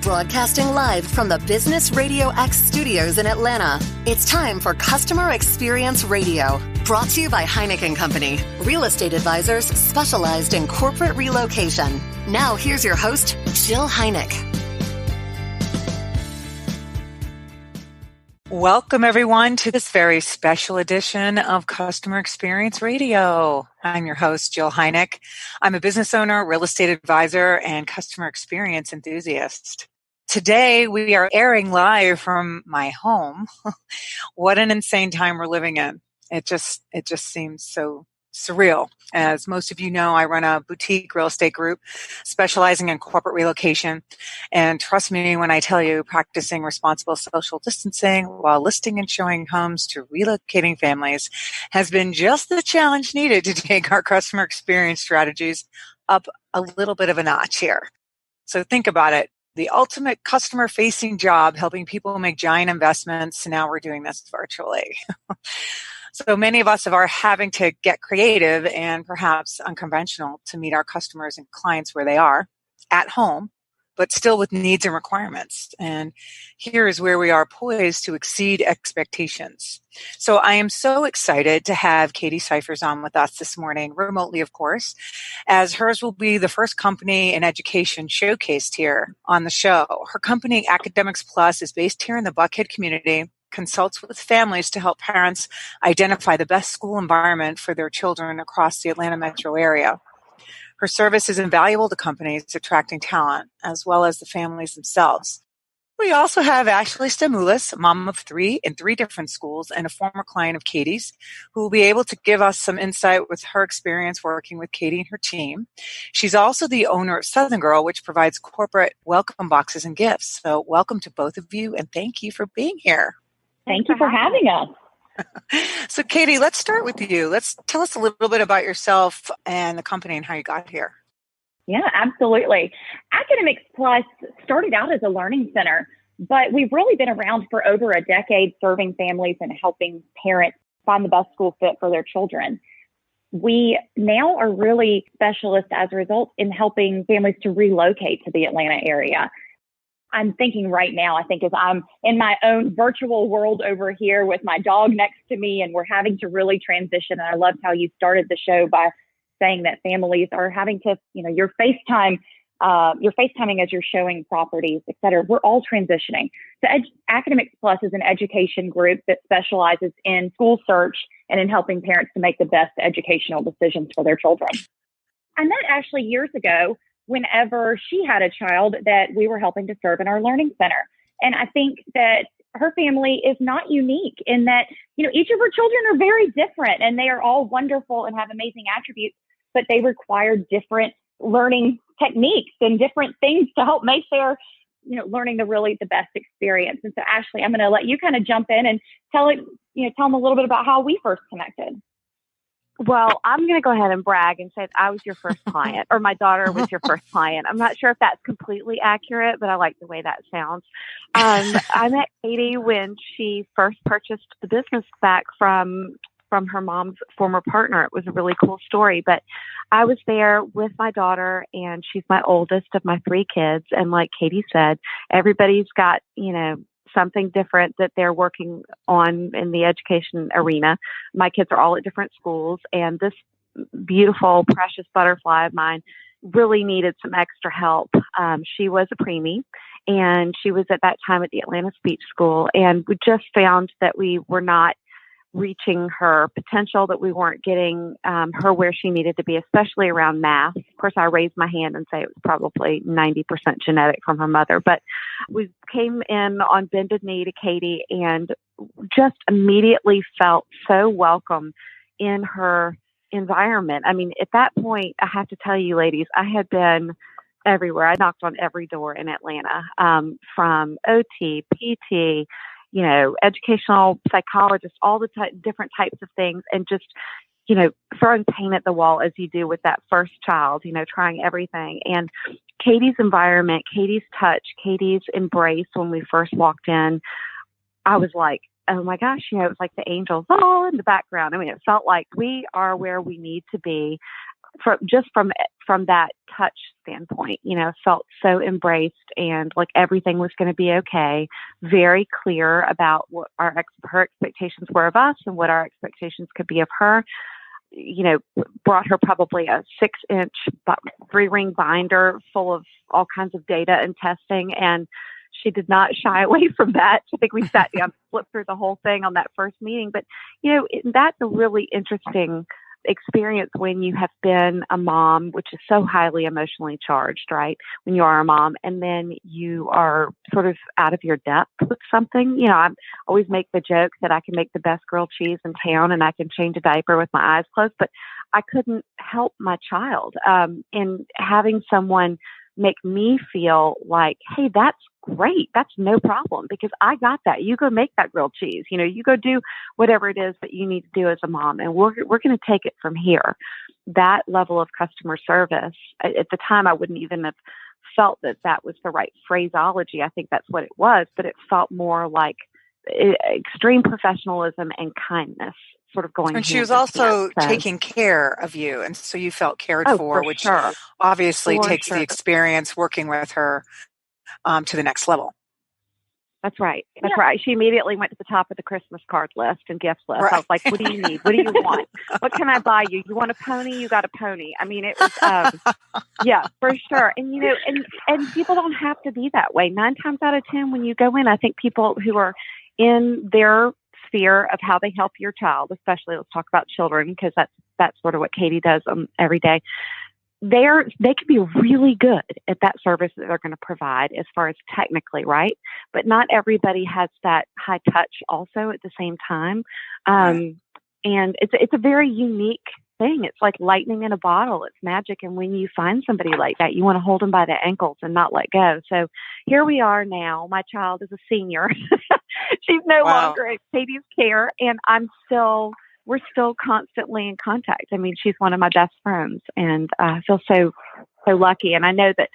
Broadcasting live from the Business RadioX studios in Atlanta, it's time for Customer Experience Radio. Brought to you by Heineken Company, real estate advisors specialized in corporate relocation. Now here's your host, Jill Heineck. Welcome, everyone, to this very special edition of Customer Experience Radio. I'm your host, Jill Heineck. I'm a business owner, real estate advisor, and customer experience enthusiast. Today, we are airing live from my home. What an insane time we're living in. It just seems so surreal. As most of you know, I run a boutique real estate group specializing in corporate relocation. And trust me when I tell you, practicing responsible social distancing while listing and showing homes to relocating families has been just the challenge needed to take our customer experience strategies up a little bit of a notch here. So think about it. The ultimate customer-facing job, helping people make giant investments. Now we're doing this virtually. So many of us are having to get creative and perhaps unconventional to meet our customers and clients where they are, at home, but still with needs and requirements. And here is where we are poised to exceed expectations. So I am so excited to have Katie Cyphers on with us this morning, remotely, of course, as hers will be the first company in education showcased here on the show. Her company, Academics Plus, is based here in the Buckhead community, consults with families to help parents identify the best school environment for their children across the Atlanta metro area. Her service is invaluable to companies attracting talent, as well as the families themselves. We also have Ashley Stamoulis, mom of three in three different schools and a former client of Katie's, who will be able to give us some insight with her experience working with Katie and her team. She's also the owner of Suthingirl, which provides corporate welcome boxes and gifts. So welcome to both of you, and thank you for being here. Thank you for having us. So, Katie, let's start with you. Let's tell us a little bit about yourself and the company and how you got here. Yeah, absolutely. Academics Plus started out as a learning center, but we've really been around for over a decade serving families and helping parents find the best school fit for their children. We now are really specialists as a result in helping families to relocate to the Atlanta area. I'm thinking right now, I think as I'm in my own virtual world over here with my dog next to me, and we're having to really transition. And I loved how you started the show by saying that families are having to, you're FaceTiming as you're showing properties, et cetera. We're all transitioning. So Academics Plus is an education group that specializes in school search and in helping parents to make the best educational decisions for their children. I met Ashley years ago whenever she had a child that we were helping to serve in our learning center. And I think that her family is not unique in that, each of her children are very different and they are all wonderful and have amazing attributes, but they require different learning techniques and different things to help make their, learning the best experience. And so Ashley, I'm going to let you kind of jump in and tell them a little bit about how we first connected. Well, I'm going to go ahead and brag and say I was your first client, or my daughter was your first client. I'm not sure if that's completely accurate, but I like the way that sounds. I met Katie when she first purchased the business back from her mom's former partner. It was a really cool story, but I was there with my daughter, and she's my oldest of my three kids. And like Katie said, everybody's got, something different that they're working on in the education arena. My kids are all at different schools, and this beautiful, precious butterfly of mine really needed some extra help. She was a preemie, and she was at that time at the Atlanta Speech School, and we just found that we were not reaching her potential, that we weren't getting her where she needed to be, especially around math. Of course, I raised my hand and say it was probably 90% genetic from her mother. But we came in on bended knee to Katie and just immediately felt so welcome in her environment. I mean, at that point, I have to tell you, ladies, I had been everywhere. I knocked on every door in Atlanta, from OT, PT, educational psychologists, all the different types of things, and just, throwing paint at the wall as you do with that first child, trying everything. And Katie's environment, Katie's touch, Katie's embrace when we first walked in, I was like, oh my gosh, it was like the angels all in the background. I mean, it felt like we are where we need to be. from that touch standpoint, felt so embraced and like everything was going to be okay. Very clear about what her expectations were of us and what our expectations could be of her. Brought her probably a 6-inch 3-ring binder full of all kinds of data and testing, and she did not shy away from that. I think we sat down, flipped through the whole thing on that first meeting. But, that's a really interesting experience when you have been a mom, which is so highly emotionally charged, right? When you are a mom and then you are sort of out of your depth with something. I always make the joke that I can make the best grilled cheese in town and I can change a diaper with my eyes closed, but I couldn't help my child. And having someone make me feel like, hey, that's great. That's no problem because I got that. You go make that grilled cheese. You go do whatever it is that you need to do as a mom, and we're going to take it from here. That level of customer service, at the time, I wouldn't even have felt that was the right phraseology. I think that's what it was, but it felt more like extreme professionalism and kindness sort of going. And she was also taking care of you, and so you felt cared for, which obviously takes the experience working with her to the next level. That's right. That's right. She immediately went to the top of the Christmas card list and gift list. Right. I was like, what do you need? What do you want? What can I buy you? You want a pony? You got a pony. I mean, it was, yeah, for sure. And, and people don't have to be that way. 9 times out of 10, when you go in, I think people who are in their sphere of how they help your child, especially let's talk about children, because that's sort of what Katie does every day. They can be really good at that service that they're going to provide as far as technically, right? But not everybody has that high touch also at the same time. And it's a very unique thing. It's like lightning in a bottle. It's magic. And when you find somebody like that, you want to hold them by the ankles and not let go. So here we are now. My child is a senior. She's no longer at Katie's care. And we're still constantly in contact. I mean, she's one of my best friends, and I feel so lucky. And I know that,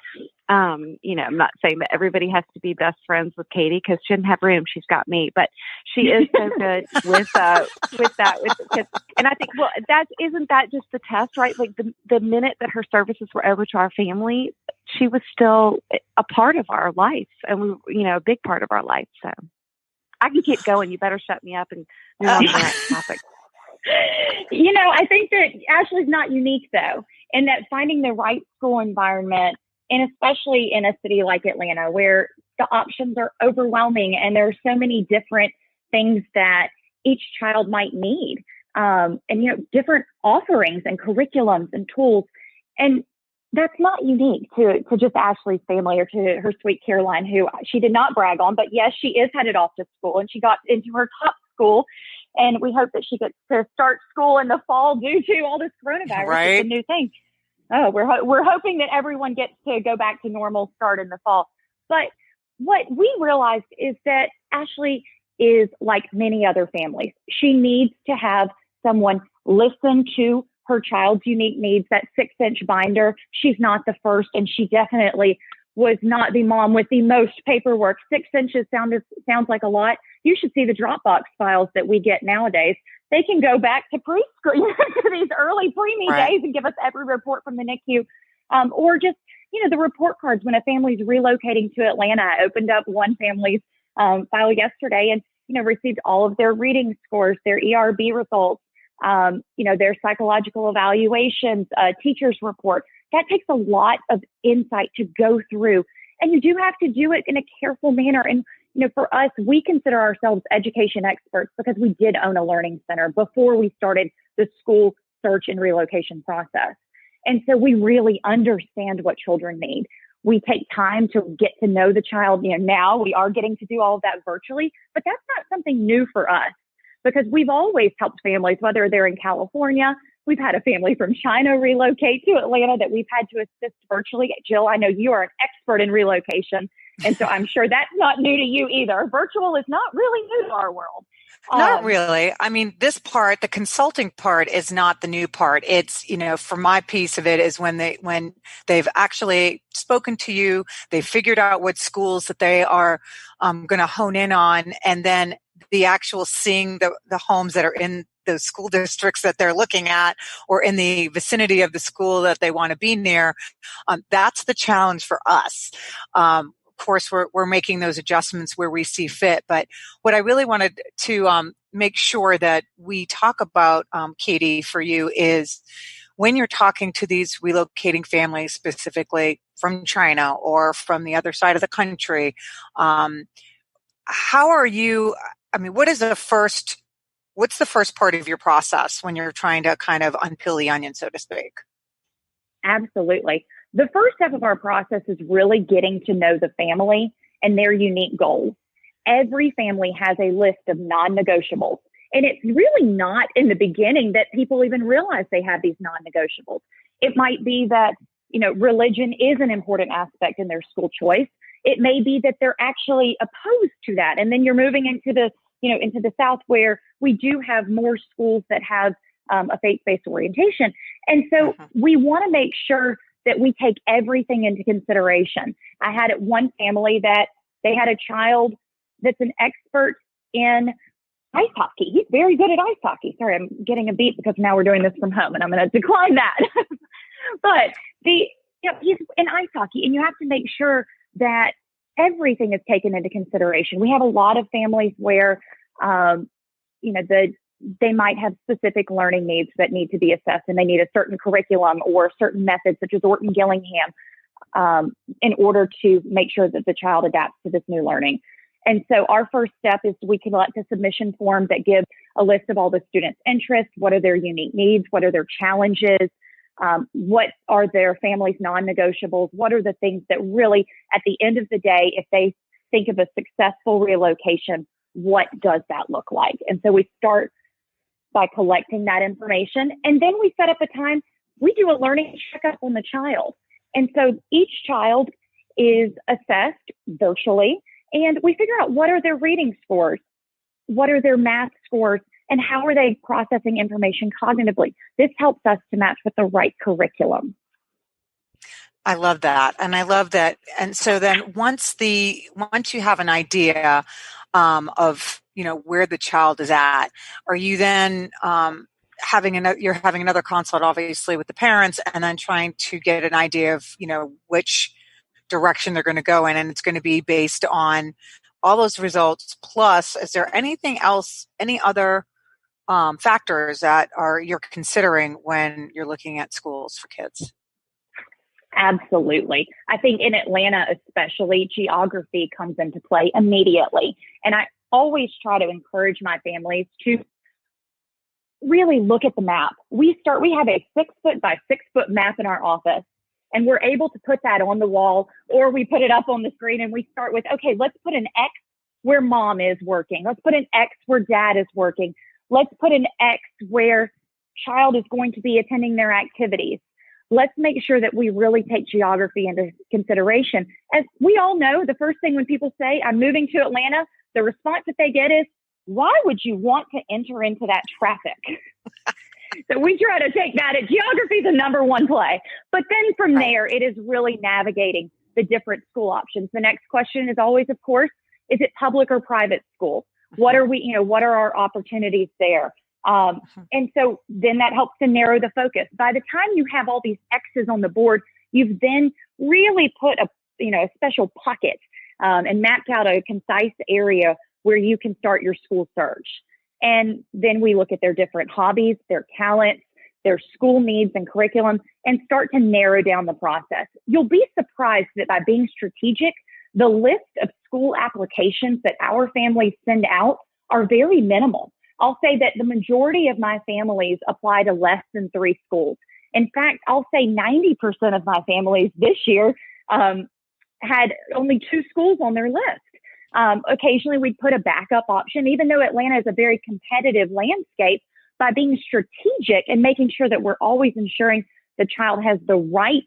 I'm not saying that everybody has to be best friends with Katie because she didn't have room. She's got me, but she is so good with that. And I think, well, isn't that just the test, right? Like the minute that her services were over to our family, she was still a part of our life, and a big part of our life. So I can keep going. You better shut me up and move on to the next topic. I think that Ashley's not unique, though, in that finding the right school environment, and especially in a city like Atlanta, where the options are overwhelming and there are so many different things that each child might need, and different offerings and curriculums and tools. And that's not unique to just Ashley's family or to her sweet Caroline, who she did not brag on, but yes, she is headed off to school and she got into her top school. And we hope that she gets to start school in the fall due to all this coronavirus. Right. It's a new thing. Oh, we're hoping that everyone gets to go back to normal start in the fall. But what we realized is that Ashley is like many other families. She needs to have someone listen to her child's unique needs. That 6-inch binder, she's not the first, and she definitely was not the mom with the most paperwork. 6 inches sounds like a lot. You should see the Dropbox files that we get nowadays. They can go back to preschool, to these early preemie days and give us every report from the NICU. Or just, the report cards when a family's relocating to Atlanta. I opened up one family's file yesterday and, received all of their reading scores, their ERB results, their psychological evaluations, teacher's report. That takes a lot of insight to go through, and you do have to do it in a careful manner. And, for us, we consider ourselves education experts because we did own a learning center before we started the school search and relocation process. And so we really understand what children need. We take time to get to know the child. Now we are getting to do all of that virtually, but that's not something new for us because we've always helped families, whether they're in California. We've had a family from China relocate to Atlanta that we've had to assist virtually. Jill, I know you are an expert in relocation, and so I'm sure that's not new to you either. Virtual is not really new to our world. Not really. I mean, this part, the consulting part, is not the new part. It's, for my piece of it is when they've actually spoken to you, they've figured out what schools that they are going to hone in on, and then the actual seeing the homes that are in those school districts that they're looking at or in the vicinity of the school that they want to be near. That's the challenge for us. Of course, we're making those adjustments where we see fit. But what I really wanted to make sure that we talk about, Katie, for you is when you're talking to these relocating families, specifically from China or from the other side of the country, how are you? I mean, what's the first part of your process when you're trying to kind of unpeel the onion, so to speak? Absolutely. The first step of our process is really getting to know the family and their unique goals. Every family has a list of non-negotiables. And it's really not in the beginning that people even realize they have these non-negotiables. It might be that, religion is an important aspect in their school choice. It may be that they're actually opposed to that. And then you're moving into the South, where we do have more schools that have a faith-based orientation. And so we want to make sure that we take everything into consideration. I had one family that they had a child that's an expert in ice hockey. He's very good at ice hockey. Sorry, I'm getting a beep because now we're doing this from home and I'm going to decline that. But he's in ice hockey, and you have to make sure that everything is taken into consideration. We have a lot of families where, they might have specific learning needs that need to be assessed, and they need a certain curriculum or certain methods, such as Orton Gillingham, in order to make sure that the child adapts to this new learning. And so our first step is we collect a submission form that gives a list of all the students' interests, what are their unique needs, what are their challenges, what are their family's non-negotiables, what are the things that really, at the end of the day, if they think of a successful relocation, what does that look like? And so we start by collecting that information, and then we set up a time, we do a learning checkup on the child. And so each child is assessed virtually, and we figure out what are their reading scores, what are their math scores, and how are they processing information cognitively. This helps us to match with the right curriculum. I love that. And I love that. And so then once you have an idea of, where the child is at, are you then having another consult, obviously, with the parents, and then trying to get an idea of, which direction they're going to go in, and it's going to be based on all those results. Plus, is there anything else, any other factors that you're considering when you're looking at schools for kids? Absolutely. I think in Atlanta, especially, geography comes into play immediately. And I always try to encourage my families to really look at the map. We have a 6-foot by 6-foot map in our office, and we're able to put that on the wall, or we put it up on the screen, and we start with, okay, let's put an X where mom is working. Let's put an X where dad is working. Let's put an X where child is going to be attending their activities. Let's make sure that we really take geography into consideration. As we all know, the first thing when people say, I'm moving to Atlanta, the response that they get is, why would you want to enter into that traffic? So we try to take that. Geography is the number one play. But then from there, it is really navigating the different school options. The next question is always, of course, is it public or private school? What are our opportunities there? And so then that helps to narrow the focus. By the time you have all these X's on the board, you've then really put a special pocket and mapped out a concise area where you can start your school search. And then we look at their different hobbies, their talents, their school needs and curriculum, and start to narrow down the process. You'll be surprised that by being strategic, the list of school applications that our families send out are very minimal. I'll say that the majority of my families apply to less than 3 schools. In fact, I'll say 90% of my families this year had only 2 schools on their list. Occasionally, we'd put a backup option, even though Atlanta is a very competitive landscape. By being strategic and making sure that we're always ensuring the child has the right,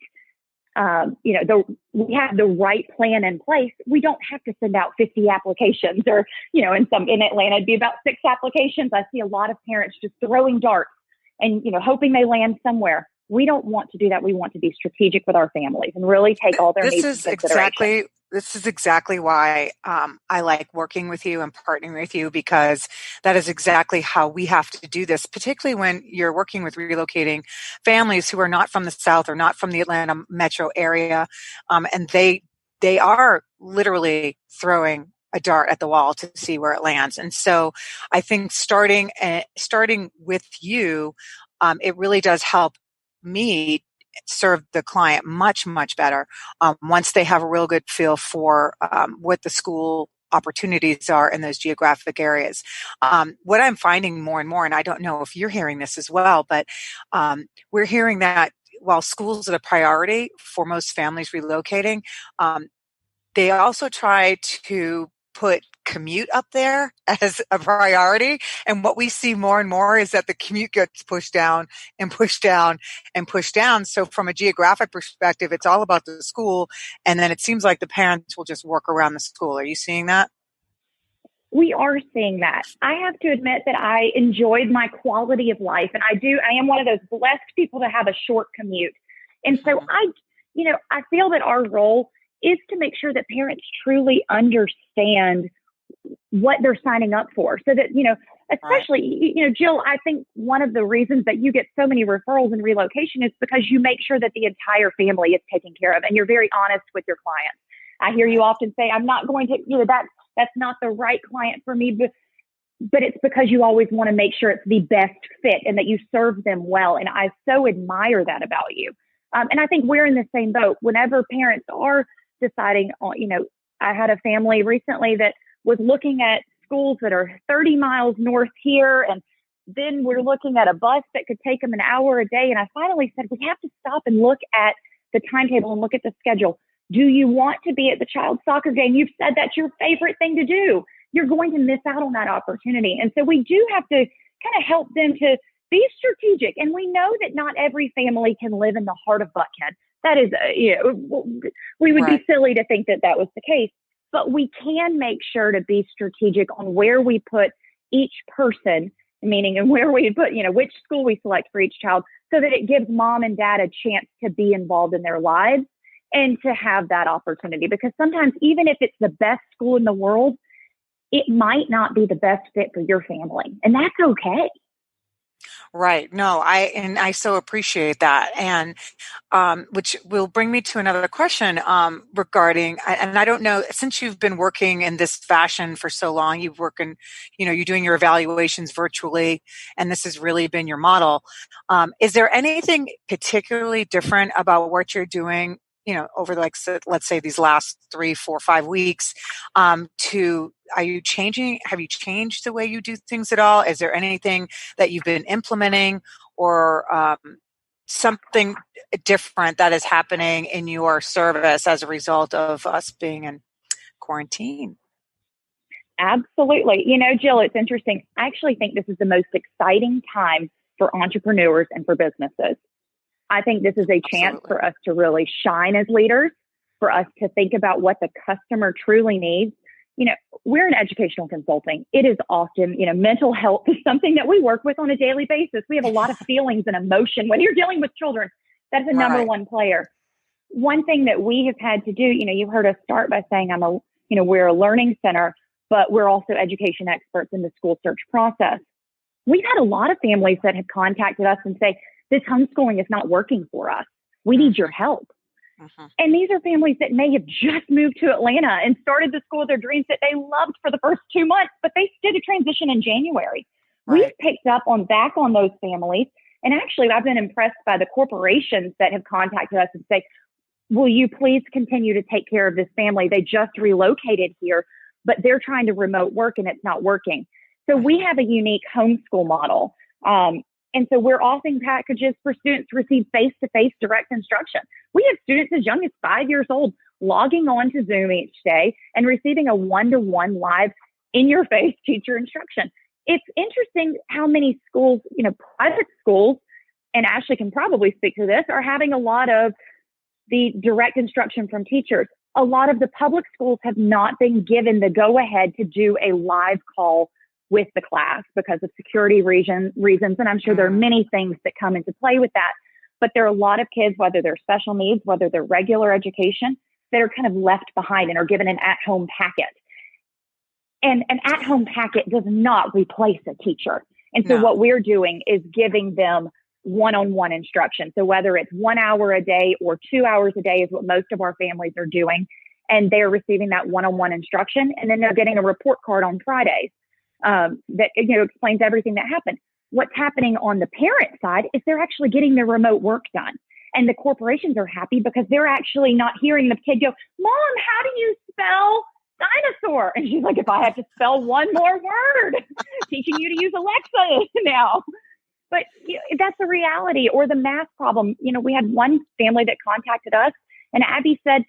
we have the right plan in place. We don't have to send out 50 applications, or in Atlanta it'd be about 6 applications. I see a lot of parents just throwing darts and hoping they land somewhere. We don't want to do that. We want to be strategic with our families and really take all their needs into consideration. this is exactly why I like working with you and partnering with you, because that is exactly how we have to do this, particularly when you're working with relocating families who are not from the South or not from the Atlanta metro area, and they are literally throwing a dart at the wall to see where it lands. And so I think starting with you, it really does help me serve the client much, much better once they have a real good feel for what the school opportunities are in those geographic areas. What I'm finding more and more, and I don't know if you're hearing this as well, but we're hearing that while schools are the priority for most families relocating, they also try to put commute up there as a priority. And what we see more and more is that the commute gets pushed down and pushed down and pushed down. So from a geographic perspective, it's all about the school. And then it seems like the parents will just work around the school. Are you seeing that? We are seeing that. I have to admit that I enjoyed my quality of life. And I am one of those blessed people to have a short commute. And so I feel that our role is to make sure that parents truly understand what they're signing up for, so that, especially, Jill, I think one of the reasons that you get so many referrals and relocation is because you make sure that the entire family is taken care of and you're very honest with your clients. I hear you often say, I'm not going to, that's not the right client for me, but it's because you always want to make sure it's the best fit and that you serve them well. And I so admire that about you. And I think we're in the same boat. Whenever parents are deciding on, I had a family recently that was looking at schools that are 30 miles north here. And then we're looking at a bus that could take them an hour a day. And I finally said, we have to stop and look at the timetable and look at the schedule. Do you want to be at the child's soccer game? You've said that's your favorite thing to do. You're going to miss out on that opportunity. And so we do have to kind of help them to be strategic. And we know that not every family can live in the heart of Buckhead. That is, we would be silly to think that that was the case. But we can make sure to be strategic on where we put each person, meaning and where we put, which school we select for each child, so that it gives mom and dad a chance to be involved in their lives and to have that opportunity. Because sometimes, even if it's the best school in the world, it might not be the best fit for your family. And that's okay. Right. No, I so appreciate that. And which will bring me to another question regarding, and I don't know, since you've been working in this fashion for so long, you're doing your evaluations virtually, and this has really been your model. Is there anything particularly different about what you're doing, over let's say these last 3, 4, 5 weeks, have you changed the way you do things at all? Is there anything that you've been implementing or something different that is happening in your service as a result of us being in quarantine? Absolutely. Jill, it's interesting. I actually think this is the most exciting time for entrepreneurs and for businesses. I think this is a chance for us to really shine as leaders, for us to think about what the customer truly needs. We're in educational consulting. It is often, mental health is something that we work with on a daily basis. We have a lot of feelings and emotion. When you're dealing with children, that's a number one player. One thing that we have had to do, you heard us start by saying we're a learning center, but we're also education experts in the school search process. We've had a lot of families that have contacted us and say, this homeschooling is not working for us. We need your help. And these are families that may have just moved to Atlanta and started the school of their dreams that they loved for the first 2 months, but they did a transition in January. We've picked up on those families. And actually, I've been impressed by the corporations that have contacted us and say, will you please continue to take care of this family? They just relocated here, but they're trying to remote work and it's not working. So we have a unique homeschool model. And so we're offering packages for students to receive face-to-face direct instruction. We have students as young as 5 years old logging on to Zoom each day and receiving a one-to-one live in-your-face teacher instruction. It's interesting how many schools, private schools, and Ashley can probably speak to this, are having a lot of the direct instruction from teachers. A lot of the public schools have not been given the go-ahead to do a live call with the class because of security reasons. And I'm sure there are many things that come into play with that. But there are a lot of kids, whether they're special needs, whether they're regular education, that are kind of left behind and are given an at-home packet. And an at-home packet does not replace a teacher. And so what we're doing is giving them one-on-one instruction. So whether it's 1 hour a day or 2 hours a day is what most of our families are doing. And they're receiving that one-on-one instruction. And then they're getting a report card on Fridays that explains everything that happened. What's happening on the parent side is they're actually getting their remote work done. And the corporations are happy because they're actually not hearing the kid go, "Mom, how do you spell dinosaur?" And she's like, "If I have to spell one more word, teaching you to use Alexa now." But that's the reality. Or the math problem. We had one family that contacted us, and Abby said,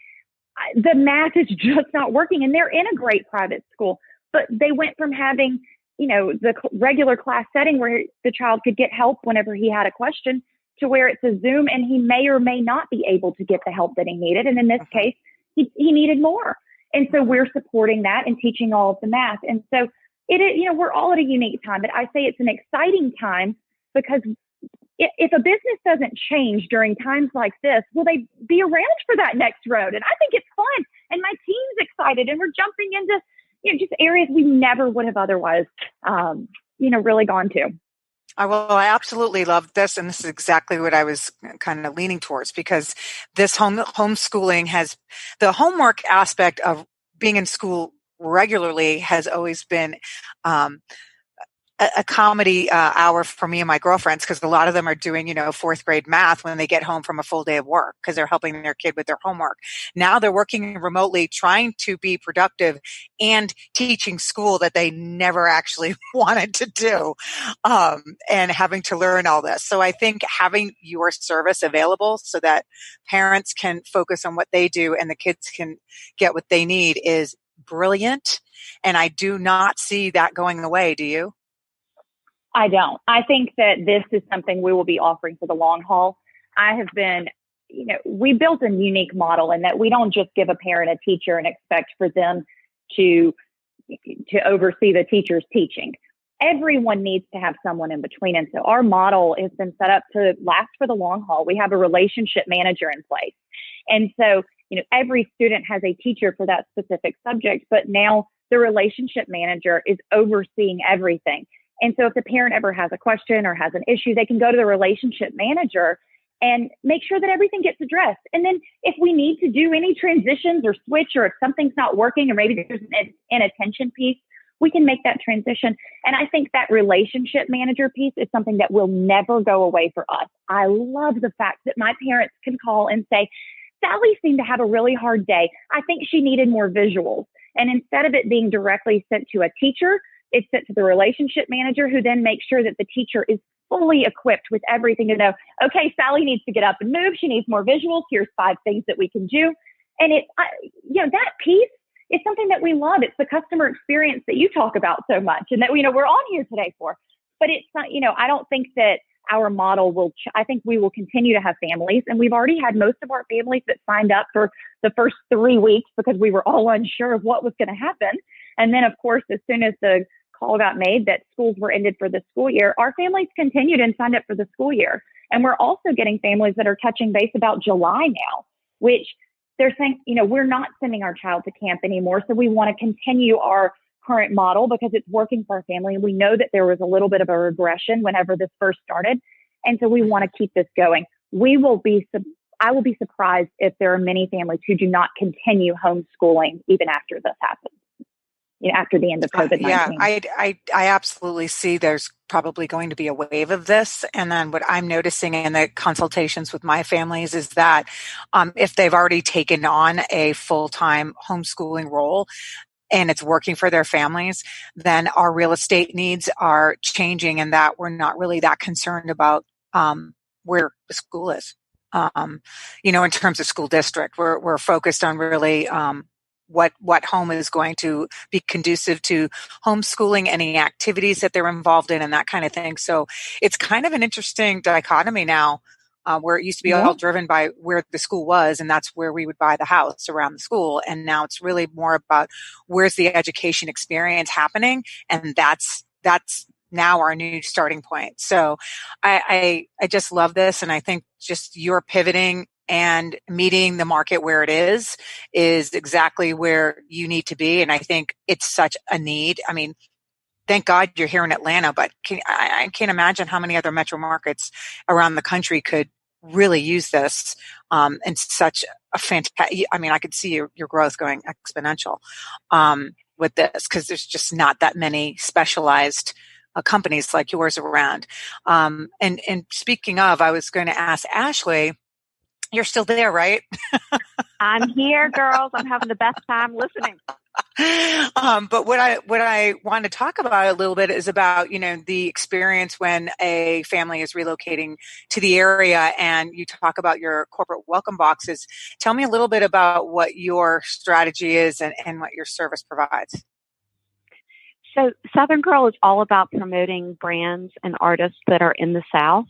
the math is just not working. And they're in a great private school, but they went from having, the regular class setting where the child could get help whenever he had a question to where it's a Zoom and he may or may not be able to get the help that he needed. And in this case, he needed more. And so we're supporting that and teaching all of the math. And so it is, we're all at a unique time, but I say it's an exciting time because if a business doesn't change during times like this, will they be around for that next road? And I think it's fun. And my team's excited and we're jumping into, just areas we never would have otherwise, really gone to. I absolutely love this. And this is exactly what I was kind of leaning towards, because this homeschooling has the homework aspect of being in school regularly has always been, a comedy hour for me and my girlfriends, because a lot of them are doing, fourth grade math when they get home from a full day of work because they're helping their kid with their homework. Now they're working remotely, trying to be productive and teaching school that they never actually wanted to do, and having to learn all this. So I think having your service available so that parents can focus on what they do and the kids can get what they need is brilliant. And I do not see that going away. Do you? I don't. I think that this is something we will be offering for the long haul. I have been, we built a unique model in that we don't just give a parent a teacher and expect for them to oversee the teacher's teaching. Everyone needs to have someone in between. And so our model has been set up to last for the long haul. We have a relationship manager in place. And so, every student has a teacher for that specific subject, but now the relationship manager is overseeing everything. And so if the parent ever has a question or has an issue, they can go to the relationship manager and make sure that everything gets addressed. And then if we need to do any transitions or switch, or if something's not working, or maybe there's an inattention piece, we can make that transition. And I think that relationship manager piece is something that will never go away for us. I love the fact that my parents can call and say, "Sally seemed to have a really hard day. I think she needed more visuals." And instead of it being directly sent to a teacher, it's sent to the relationship manager, who then makes sure that the teacher is fully equipped with everything to know, okay, Sally needs to get up and move. She needs more visuals. Here's 5 things that we can do. And that piece is something that we love. It's the customer experience that you talk about so much and that, we're on here today for. But it's not, I don't think that our model will, I think we will continue to have families. And we've already had most of our families that signed up for the first 3 weeks because we were all unsure of what was going to happen. And then, of course, as soon as the call got made that schools were ended for the school year, our families continued and signed up for the school year. And we're also getting families that are touching base about July now, which they're saying, we're not sending our child to camp anymore. So we want to continue our current model because it's working for our family. And we know that there was a little bit of a regression whenever this first started. And so we want to keep this going. I will be surprised if there are many families who do not continue homeschooling even after this happens. After the end of COVID-19. I absolutely see there's probably going to be a wave of this. And then what I'm noticing in the consultations with my families is that if they've already taken on a full-time homeschooling role and it's working for their families, then our real estate needs are changing, and that we're not really that concerned about where the school is. In terms of school district, we're focused on really what home is going to be conducive to homeschooling, any activities that they're involved in, and that kind of thing. So it's kind of an interesting dichotomy now, where it used to be all driven by where the school was, and that's where we would buy the house around the school. And now it's really more about where's the education experience happening, and that's now our new starting point. So I just love this, and I think just your pivoting and meeting the market where it is exactly where you need to be. And I think it's such a need. I mean, thank God you're here in Atlanta, but I can't imagine how many other metro markets around the country could really use this, and such a fantastic, I mean, I could see your growth going exponential, with this, because there's just not that many specialized companies like yours around. And speaking of, I was going to ask Ashley, you're still there, right? I'm here, girls. I'm having the best time listening. But what I want to talk about a little bit is about, the experience when a family is relocating to the area, and you talk about your corporate welcome boxes. Tell me a little bit about what your strategy is and what your service provides. So Suthingirl is all about promoting brands and artists that are in the South.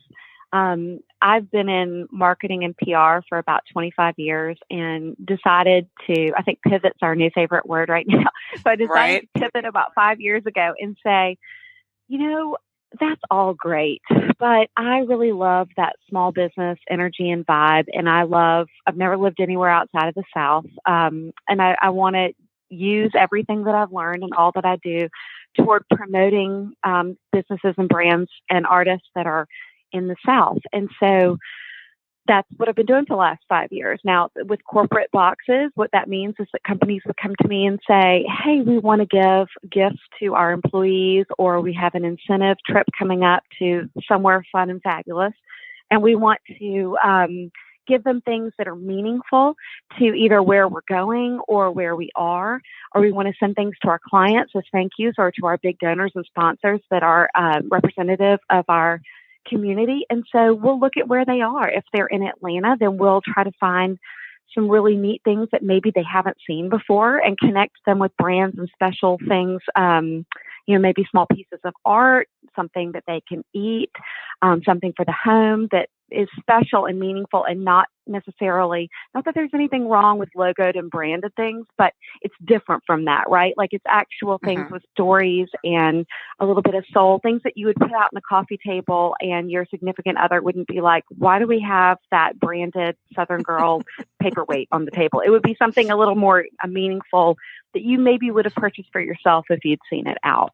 I've been in marketing and PR for about 25 years and decided to, I think pivot's our new favorite word right now, but I decided to pivot about 5 years ago and say, that's all great, but I really love that small business energy and vibe. And I've never lived anywhere outside of the South. And I want to use everything that I've learned and all that I do toward promoting businesses and brands and artists that are in the South. And so that's what I've been doing for the last 5 years. Now, with corporate boxes, what that means is that companies would come to me and say, hey, we want to give gifts to our employees, or we have an incentive trip coming up to somewhere fun and fabulous. And we want to give them things that are meaningful to either where we're going or where we are, or we want to send things to our clients as thank yous, or to our big donors and sponsors that are representative of our community. And so we'll look at where they are. If they're in Atlanta, then we'll try to find some really neat things that maybe they haven't seen before and connect them with brands and special things, maybe small pieces of art, something that they can eat, something for the home that is special and meaningful, and not necessarily, not that there's anything wrong with logoed and branded things, but it's different from that, right? Like it's actual things with stories and a little bit of soul, things that you would put out on the coffee table and your significant other wouldn't be like, why do we have that branded Suthingirl paperweight on the table? It would be something a little more meaningful that you maybe would have purchased for yourself if you'd seen it out.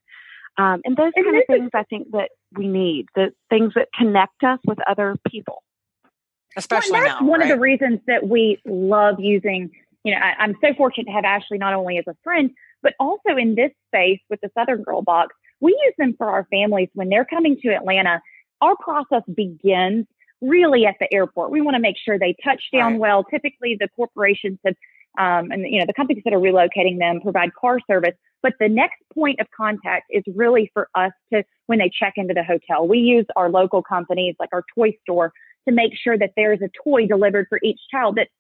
And those kind of things I think that we need, the things that connect us with other people. Especially that's now, one right? of the reasons that we love using, I'm so fortunate to have Ashley not only as a friend, but also in this space with the Suthingirl box. We use them for our families when they're coming to Atlanta. Our process begins really at the airport. We want to make sure they touch down well. Typically, the corporations have, the companies that are relocating them provide car service. But the next point of contact is really for us to, when they check into the hotel, we use our local companies like our toy store to make sure that there is a toy delivered for each child that's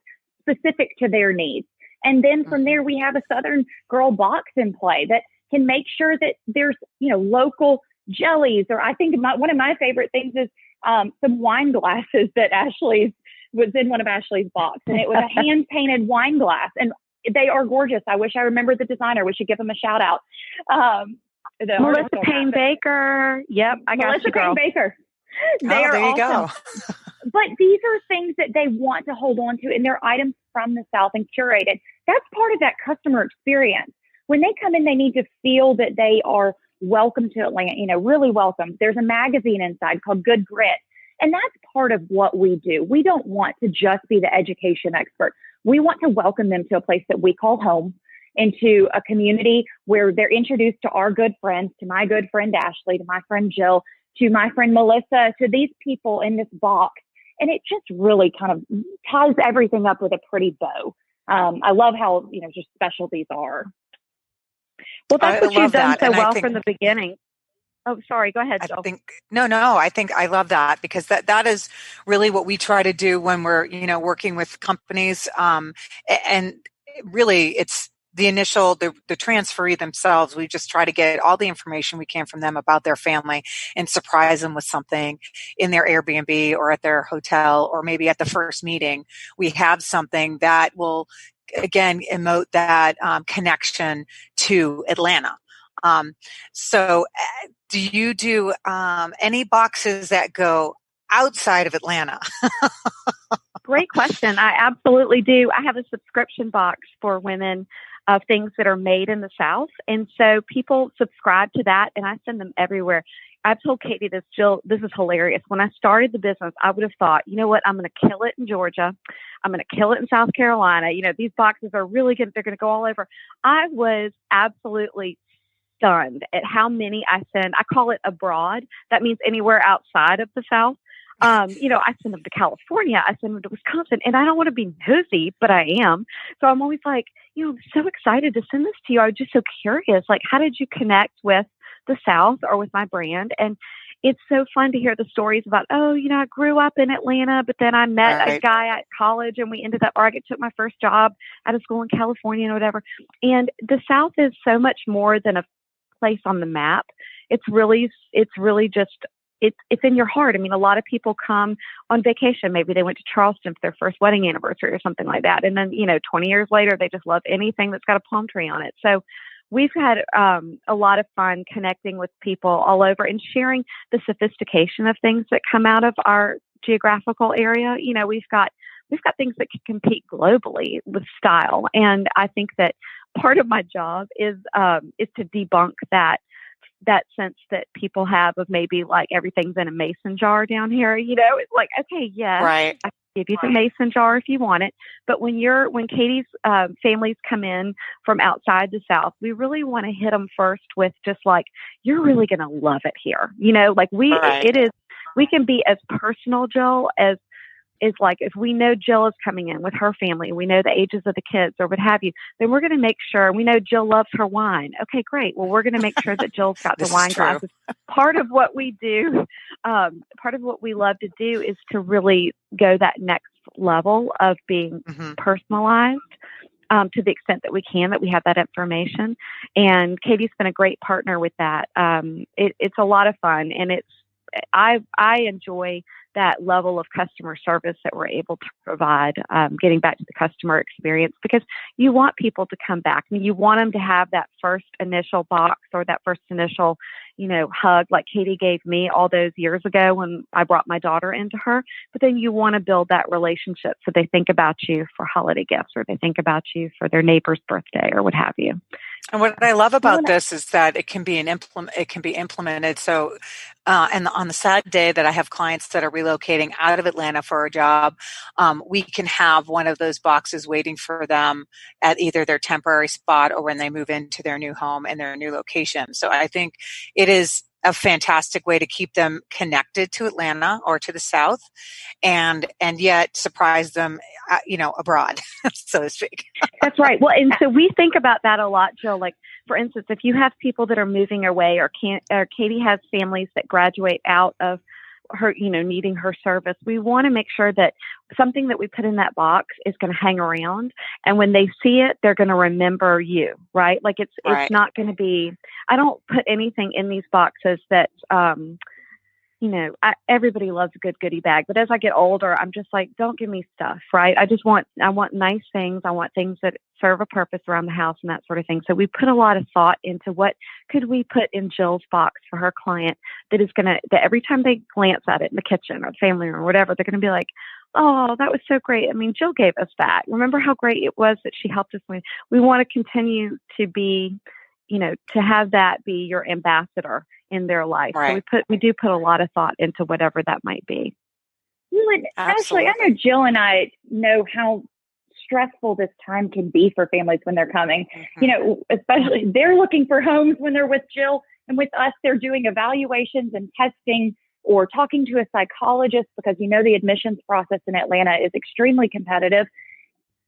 specific to their needs. And then from there, we have a Suthingirl box in play that can make sure that there's, local jellies, or I think one of my favorite things is some wine glasses that Ashley's was in one of Ashley's box, and it was a hand painted wine glass, and they are gorgeous. I wish I remembered the designer. We should give them a shout out. Melissa Payne Baker. Yep, I got Melissa you, girl. Payne Baker. They are there you awesome. go. But these are things that they want to hold on to, and they're items from the South and curated. That's part of that customer experience. When they come in, they need to feel that they are welcome to Atlanta, really welcome. There's a magazine inside called Good Grit. And that's part of what we do. We don't want to just be the education expert. We want to welcome them to a place that we call home, into a community where they're introduced to our good friends, to my good friend Ashley, to my friend Jill, to my friend Melissa, to these people in this box. And it just really kind of ties everything up with a pretty bow. I love how, just special these are. Well, that's what you've done so well from the beginning. Oh, sorry. Go ahead, Jill. I think I love that, because that is really what we try to do when we're, working with companies. And really it's the initial, the transferee themselves. We just try to get all the information we can from them about their family and surprise them with something in their Airbnb or at their hotel, or maybe at the first meeting. We have something that will, again, emote that connection to Atlanta. So do you do any boxes that go outside of Atlanta? great question. I absolutely do. I have a subscription box for women of things that are made in the South. And so people subscribe to that and I send them everywhere. I've told Katie this, Jill, this is hilarious. When I started the business, I would have thought, you know what, I'm going to kill it in Georgia. I'm going to kill it in South Carolina. You know, these boxes are really good. They're going to go all over. I was absolutely stunned at how many I send. I call it abroad. That means anywhere outside of the South. You know, I send them to California. I send them to Wisconsin. And I don't want to be nosy, but I am. So I'm always like, you know, I'm so excited to send this to you. I was just so curious. Like, how did you connect with the South or with my brand? And it's so fun to hear the stories about, oh, you know, I grew up in Atlanta, but then I met a guy at college and we ended up, or I took my first job out of school in California and whatever. And the South is so much more than a place on the map. It's really just, it's in your heart. I mean, a lot of people come on vacation. Maybe they went to Charleston for their first wedding anniversary or something like that. And then, you know, 20 years later, they just love anything that's got a palm tree on it. So we've had a lot of fun connecting with people all over and sharing the sophistication of things that come out of our geographical area. You know, we've got things that can compete globally with style. And I think that part of my job is to debunk that sense that people have of maybe like everything's in a mason jar down here. You know, it's like, okay, yes, right. I can give you the mason jar if you want it. But when Katie's families come in from outside the South, we really want to hit them first with just like, you're really going to love it here. You know, like we can be as personal, Jill, as is like, if we know Jill is coming in with her family, we know the ages of the kids or what have you, then we're going to make sure, we know Jill loves her wine. Okay, great. Well, we're going to make sure that Jill's got the wine glasses. Part of what we do, part of what we love to do is to really go that next level of being personalized to the extent that we can, that we have that information. And Katie's been a great partner with that. It's a lot of fun, and I enjoy that level of customer service that we're able to provide, getting back to the customer experience, because you want people to come back. I mean, you want them to have that first initial box or that first initial, you know, hug like Katie gave me all those years ago when I brought my daughter into her. But then you want to build that relationship so they think about you for holiday gifts, or they think about you for their neighbor's birthday or what have you. And what I love about this is that it can be implemented. So, and on the sad day that I have clients that are relocating out of Atlanta for a job, we can have one of those boxes waiting for them at either their temporary spot or when they move into their new home and their new location. So I think it is a fantastic way to keep them connected to Atlanta or to the South, and yet surprise them, you know, abroad, so to speak. That's right. Well, and so we think about that a lot, Jill. Like, for instance, if you have people that are moving away, or Katie has families that graduate out of her, you know, needing her service, we want to make sure that something that we put in that box is going to hang around. And when they see it, they're going to remember you, right? Like it's not going to be, I don't put anything in these boxes that, you know, everybody loves a good goodie bag, but as I get older, I'm just like, don't give me stuff, right? I want nice things. I want things that serve a purpose around the house and that sort of thing. So we put a lot of thought into what could we put in Jill's box for her client that every time they glance at it in the kitchen or the family room or whatever, they're going to be like, oh, that was so great. I mean, Jill gave us that. Remember how great it was that she helped us with. We want to continue to be, you know, to have that be your ambassador in their life. Right. So we do put a lot of thought into whatever that might be. Ashley, I know Jill and I know how stressful this time can be for families when they're coming. Mm-hmm. You know, especially they're looking for homes when they're with Jill, and with us, they're doing evaluations and testing or talking to a psychologist, because, you know, the admissions process in Atlanta is extremely competitive.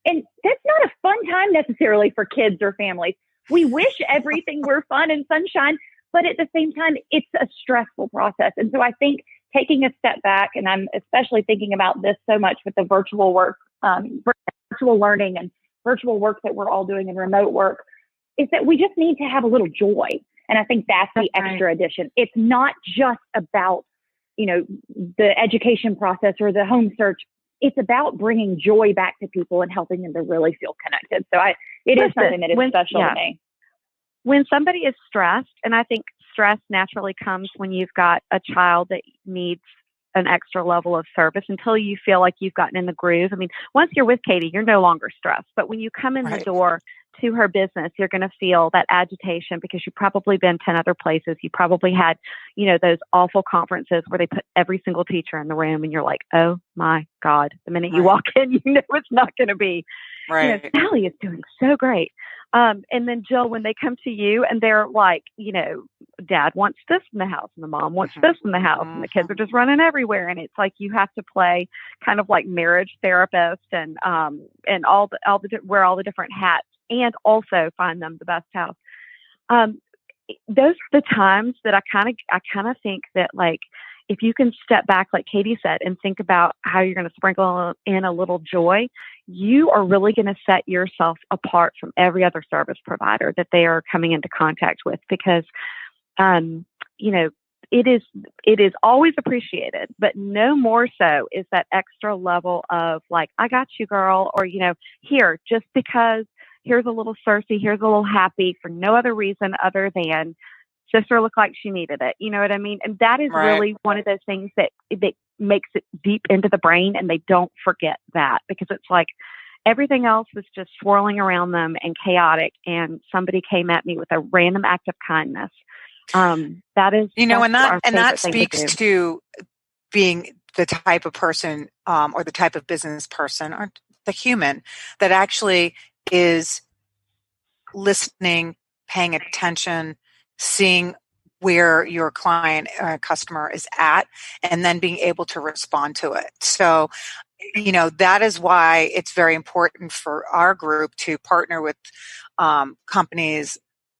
And that's not a fun time necessarily for kids or families. We wish everything were fun and sunshine, but at the same time, it's a stressful process. And so I think taking a step back, and I'm especially thinking about this so much with the virtual work, virtual learning and virtual work that we're all doing and remote work, is that we just need to have a little joy. And I think that's the extra addition. It's not just about, you know, the education process or the home search. It's about bringing joy back to people and helping them to really feel connected. So it is something that is special to me. When somebody is stressed, and I think stress naturally comes when you've got a child that needs an extra level of service until you feel like you've gotten in the groove. I mean, once you're with Katie, you're no longer stressed. But when you come in the door to her business, you're going to feel that agitation because you've probably been 10 other places. You probably had, those awful conferences where they put every single teacher in the room and you're like, oh my God, the minute you walk in, it's not going to be, Sally is doing so great. And then Jill, when they come to you and they're like, Dad wants this in the house and the mom wants this in the house and the kids are just running everywhere. And it's like, you have to play kind of like marriage therapist and wear all the different hats and also find them the best house. Those are the times that I kind of think that, like, if you can step back, like Katie said, and think about how you're going to sprinkle in a little joy, you are really going to set yourself apart from every other service provider that they are coming into contact with, because, it is always appreciated, but no more so is that extra level of like, I got you, girl, or, here, just because here's a little Cersei, here's a little Happy for no other reason other than sister looked like she needed it. You know what I mean? And that is really one of those things that makes it deep into the brain, and they don't forget that, because it's like everything else was just swirling around them and chaotic, and somebody came at me with a random act of kindness. That is, and that speaks to being the type of person, or the type of business person, or the human that actually is listening, paying attention, seeing where your client or customer is at, and then being able to respond to it. So, that is why it's very important for our group to partner with companies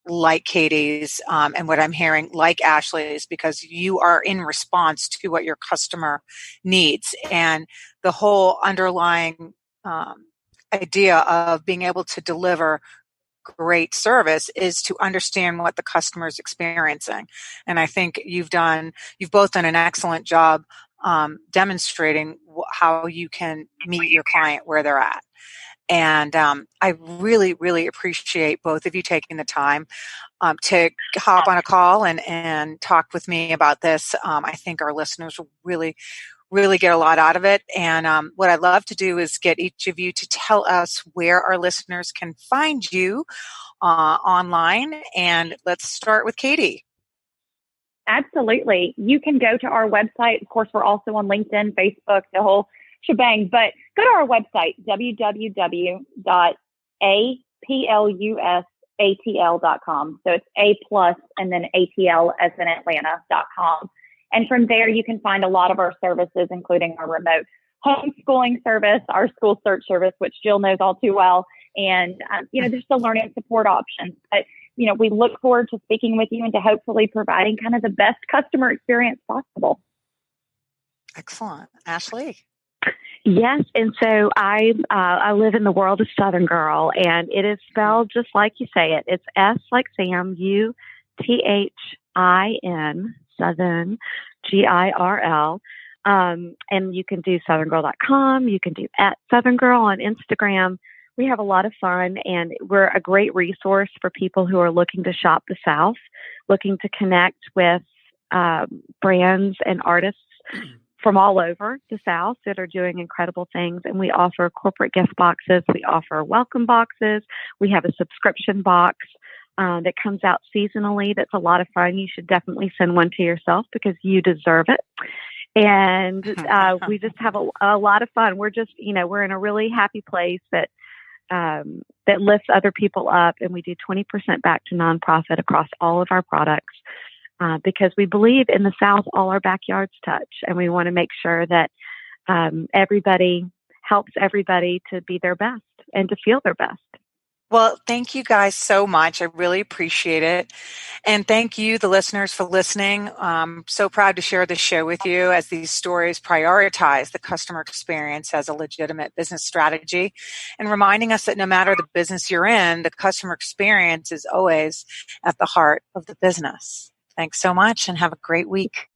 like Katie's, and what I'm hearing, like Ashley's, because you are in response to what your customer needs. And the whole underlying idea of being able to deliver great service is to understand what the customer is experiencing. And I think you've both done an excellent job demonstrating how you can meet your client where they're at. And I really, really appreciate both of you taking the time to hop on a call and talk with me about this. I think our listeners will really get a lot out of it. And what I'd love to do is get each of you to tell us where our listeners can find you online. And let's start with Katie. Absolutely. You can go to our website. Of course, we're also on LinkedIn, Facebook, the whole shebang. But go to our website, www.aplusatl.com. So it's A+ and then ATL as in Atlanta.com. And from there, you can find a lot of our services, including our remote homeschooling service, our school search service, which Jill knows all too well. And, there's the learning support options. But, we look forward to speaking with you and to hopefully providing kind of the best customer experience possible. Excellent. Ashley? Yes. And so I live in the world of Suthingirl, and it is spelled just like you say it. It's S like Sam, UTHIN, Southern, GIRL. And you can do Suthingirl.com. You can do @Suthingirl on Instagram. We have a lot of fun, and we're a great resource for people who are looking to shop the South, looking to connect with brands and artists from all over the South that are doing incredible things. And we offer corporate gift boxes. We offer welcome boxes. We have a subscription box that comes out seasonally. That's a lot of fun. You should definitely send one to yourself because you deserve it. And we just have a lot of fun. We're just, we're in a really happy place that lifts other people up. And we do 20% back to nonprofit across all of our products because we believe in the South, all our backyards touch. And we want to make sure that everybody helps everybody to be their best and to feel their best. Well, thank you guys so much. I really appreciate it. And thank you, the listeners, for listening. I'm so proud to share this show with you as these stories prioritize the customer experience as a legitimate business strategy and reminding us that no matter the business you're in, the customer experience is always at the heart of the business. Thanks so much and have a great week.